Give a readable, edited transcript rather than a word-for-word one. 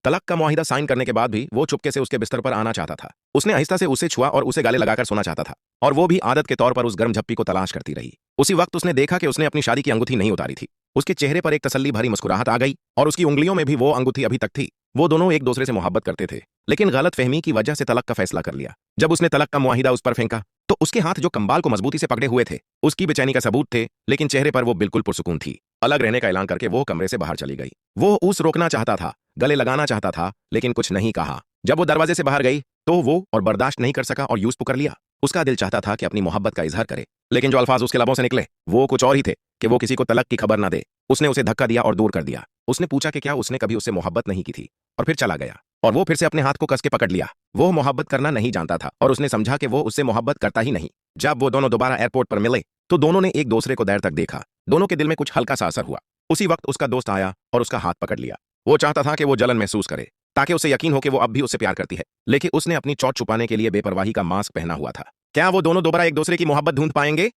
तलाक का मुआहिदा साइन करने के बाद भी वो चुपके से उसके बिस्तर पर आना चाहता था। उसने आहिस्ता से उसे छुआ और उसे गाले लगाकर सोना चाहता था, और वो भी आदत के तौर पर उस गर्म झप्पी को तलाश करती रही। उसी वक्त उसने देखा कि उसने अपनी शादी की अंगूठी नहीं उतारी थी। उसके चेहरे पर एक तसल्ली भरी मुस्कुराहट आ गई और उसकी उंगलियों में भी वो अंगूठी अभी तक थी। वो दोनों एक दूसरे से मोहब्बत करते थे, लेकिन गलत फहमी की वजह से तलाक का फैसला कर लिया। जब उसने तलाक का मुआहिदा उस पर फेंका तो उसके हाथ जो कंबाल को मजबूती से पकड़े हुए थे उसकी बेचैनी का सबूत थे, लेकिन चेहरे पर वो बिल्कुल पुरसुकून थी। अलग रहने का ऐलान करके वो कमरे से बाहर चली गई। वो उस रोकना चाहता था, गले लगाना चाहता था, लेकिन कुछ नहीं कहा। जब वो दरवाजे से बाहर गई तो वो और बर्दाश्त नहीं कर सका और यूस पुकार लिया। उसका दिल चाहता था कि अपनी मोहब्बत का इजहार करे, लेकिन जो अल्फाज उसके लबों से निकले वो कुछ और ही थे कि वो किसी को तलक की खबर ना दे। उसने उसे धक्का दिया और दूर कर दिया। उसने पूछा कि क्या उसने कभी उससे मोहब्बत नहीं की थी, और फिर चला गया। और वो फिर से अपने हाथ को कस के पकड़ लिया। वो मोहब्बत करना नहीं जानता था और उसने समझा कि वो उससे मोहब्बत करता ही नहीं। जब वो दोनों दोबारा एयरपोर्ट पर मिले तो दोनों ने एक दूसरे को देर तक देखा। दोनों के दिल में कुछ हल्का सा असर हुआ। उसी वक्त उसका दोस्त आया और उसका हाथ पकड़ लिया। वो चाहता था कि वो जलन महसूस करे ताकि उसे यकीन हो कि वो अब भी उससे प्यार करती है, लेकिन उसने अपनी चोट छुपाने के लिए बेपरवाही का मास्क पहना हुआ था। क्या वो दोनों दोबारा एक दूसरे की मोहब्बत ढूंढ पाएंगे?